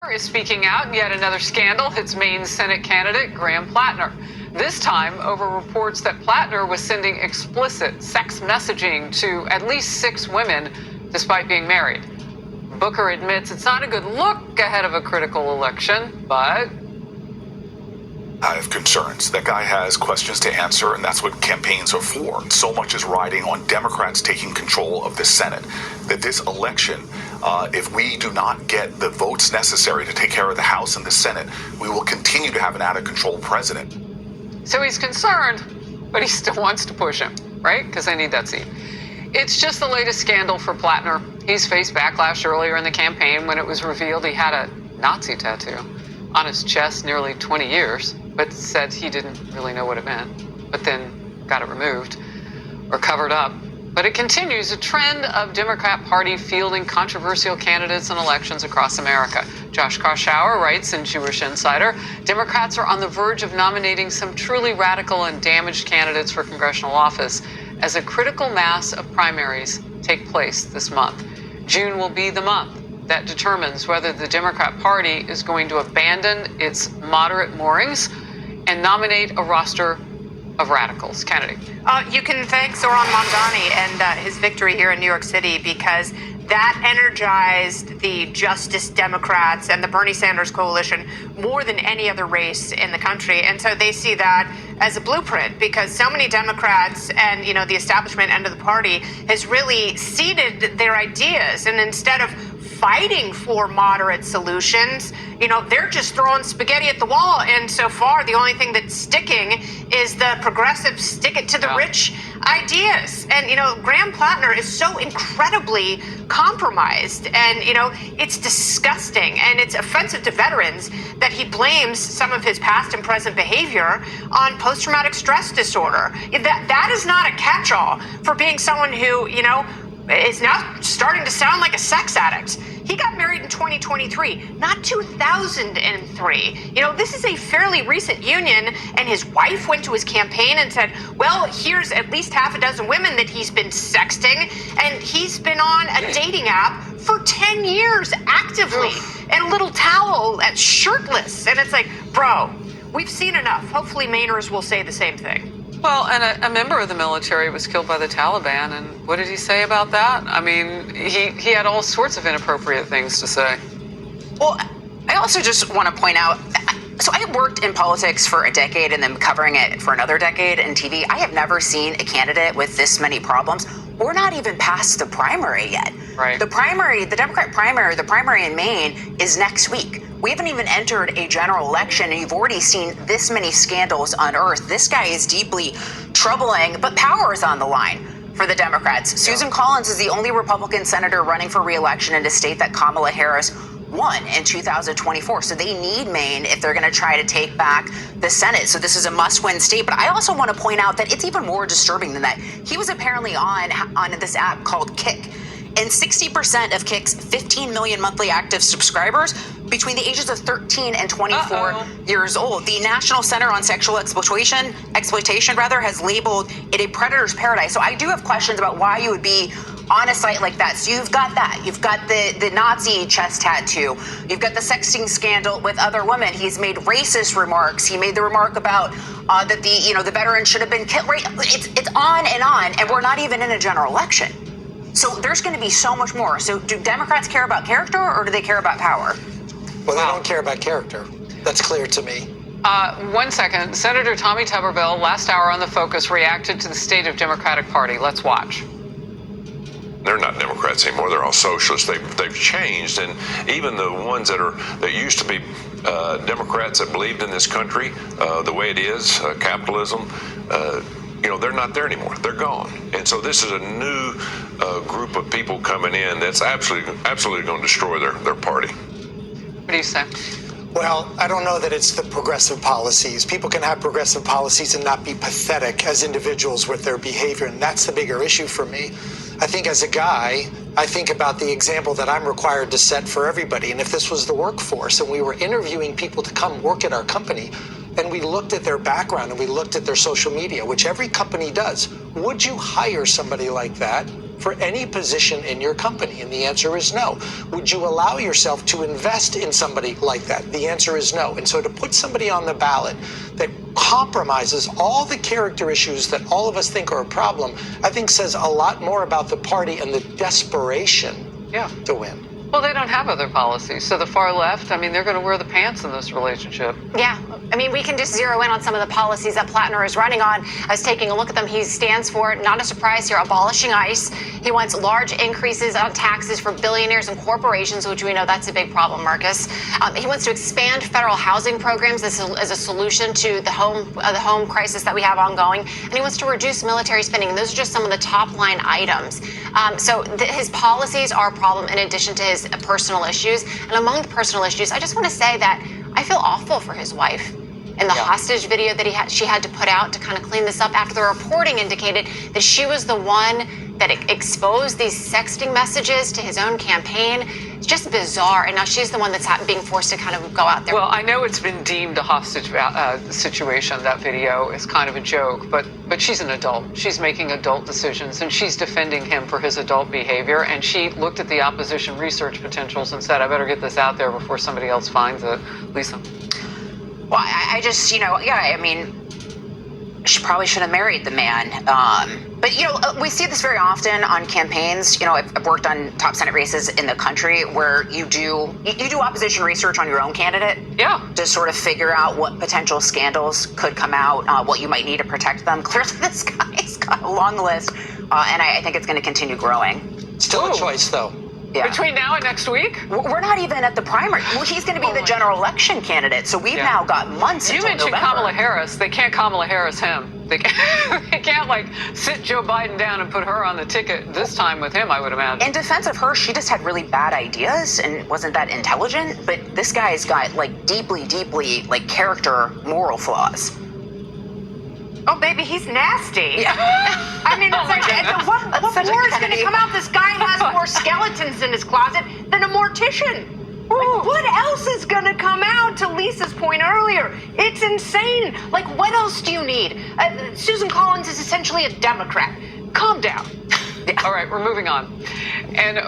Is speaking out in yet another scandal hits Maine's Senate candidate Graham Plattner. This time over reports that Plattner was sending explicit sex messaging to at least 6 women despite being married. Booker admits it's not a good look ahead of a critical election, but I have concerns. That guy has questions to answer, and that's what campaigns are for. So much is riding on Democrats taking control of the Senate. That this election, if we do not get the votes necessary to take care of the House and the Senate, we will continue to have an out-of-control president. So he's concerned, but he still wants to push him, right? Because they need that seat. It's just the latest scandal for Plattner. He's faced backlash earlier in the campaign when it was revealed he had a Nazi tattoo on his chest nearly 20 years, but said he didn't really know what it meant, but then got it removed or covered up. But it continues a trend of Democrat Party fielding controversial candidates in elections across America. Josh Koschauer writes in Jewish Insider, Democrats are on the verge of nominating some truly radical and damaged candidates for congressional office as a critical mass of primaries take place this month. June will be the month that determines whether the Democrat Party is going to abandon its moderate moorings and nominate a roster of radicals. Kennedy. You can thank Zoran Mamdani and his victory here in New York City, because that energized the Justice Democrats and the Bernie Sanders coalition more than any other race in the country. And so they see that as a blueprint, because so many Democrats and, the establishment end of the party has really ceded their ideas. And instead of fighting for moderate solutions, they're just throwing spaghetti at the wall. And so far, the only thing that's sticking is the progressive stick it to the rich ideas. And, Graham Plattner is so incredibly compromised. And, it's disgusting and it's offensive to veterans that he blames some of his past and present behavior on post-traumatic stress disorder. That is not a catch-all for being someone who, is now starting to sound like a sex addict. He got married in 2023, not 2003. This is a fairly recent union, and his wife went to his campaign and said, well, here's at least half a dozen women that he's been sexting, and he's been on a dating app for 10 years actively, and a little towel that's shirtless. And it's like, bro, we've seen enough. Hopefully Mainers will say the same thing. Well, and a member of the military was killed by the Taliban, and what did he say about that? I mean, he had all sorts of inappropriate things to say. Well, I also just want to point out, so I worked in politics for a decade and then covering it for another decade in TV. I have never seen a candidate with this many problems. We're not even past the primary yet. Right. The Democrat primary, the primary in Maine is next week. We haven't even entered a general election, and you've already seen this many scandals unearthed. This guy is deeply troubling, but power is on the line for the Democrats. Susan Collins is the only Republican senator running for re-election in a state that Kamala Harris won in 2024. So they need Maine if they're going to try to take back the Senate. So this is a must-win state. But I also want to point out that it's even more disturbing than that. He was apparently on this app called Kick. And 60% of Kick's 15 million monthly active subscribers between the ages of 13 and 24 years old. The National Center on Sexual Exploitation has labeled it a predator's paradise. So I do have questions about why you would be on a site like that. So you've got that. You've got the Nazi chest tattoo. You've got the sexting scandal with other women. He's made racist remarks. He made the remark about that the veterans should have been killed. Right? It's on, and we're not even in a general election. So there's going to be so much more. So do Democrats care about character, or do they care about power? Well, they don't care about character. That's clear to me. 1 second. Senator Tommy Tuberville, last hour on The Focus, reacted to the state of Democratic Party. Let's watch. They're not Democrats anymore. They're all socialists. They've changed, and even the ones that used to be Democrats that believed in this country the way it is, capitalism. They're not there anymore. They're gone. And so this is a new group of people coming in that's absolutely going to destroy their party. What do you say? Well, I don't know that it's the progressive policies. People can have progressive policies and not be pathetic as individuals with their behavior, and that's the bigger issue for me. I think as a guy, I think about the example that I'm required to set for everybody. And if this was the workforce and we were interviewing people to come work at our company, and we looked at their background and we looked at their social media, which every company does, would you hire somebody like that for any position in your company? And the answer is no. Would you allow yourself to invest in somebody like that? The answer is no. And so to put somebody on the ballot that compromises all the character issues that all of us think are a problem, I think says a lot more about the party and the desperation to win. Well, they don't have other policies. So the far left, I mean, they're going to wear the pants in this relationship. Yeah. I mean, we can just zero in on some of the policies that Plattner is running on. I was taking a look at them. He stands for, not a surprise here, abolishing ICE. He wants large increases on taxes for billionaires and corporations, which we know that's a big problem, Marcus. He wants to expand federal housing programs as a solution to the home crisis that we have ongoing. And he wants to reduce military spending. And those are just some of the top line items. So his policies are a problem in addition to his personal issues. And among the personal issues, I just want to say that I feel awful for his wife. In the hostage video that she had to put out to kind of clean this up after the reporting indicated that she was the one that exposed these sexting messages to his own campaign. It's just bizarre. And now she's the one that's being forced to kind of go out there. Well, I know it's been deemed a hostage situation. That video is kind of a joke, but she's an adult. She's making adult decisions, and she's defending him for his adult behavior. And she looked at the opposition research potentials and said, I better get this out there before somebody else finds it. Lisa. Well, I just, I mean, she probably should have married the man. But, we see this very often on campaigns. I've worked on top Senate races in the country where you do opposition research on your own candidate. Yeah. To sort of figure out what potential scandals could come out, what you might need to protect them. Clearly, this guy's got a long list, and I think it's going to continue growing. Still a choice, though. Yeah. Between now and next week? We're not even at the primary. Well, he's going to be the general election candidate, so we've now got months until mentioned November. Kamala Harris. They can't Kamala Harris him. They can't sit Joe Biden down and put her on the ticket this time with him, I would imagine. In defense of her, she just had really bad ideas and wasn't that intelligent. But this guy's got deeply character, moral flaws. Oh, baby, he's nasty. Yeah. I mean, it's what more is going to come out? This guy has more skeletons in his closet than a mortician. What else is going to come out, to Lisa's point earlier? It's insane. What else do you need? Susan Collins is essentially a Democrat. Calm down. All right, we're moving on. And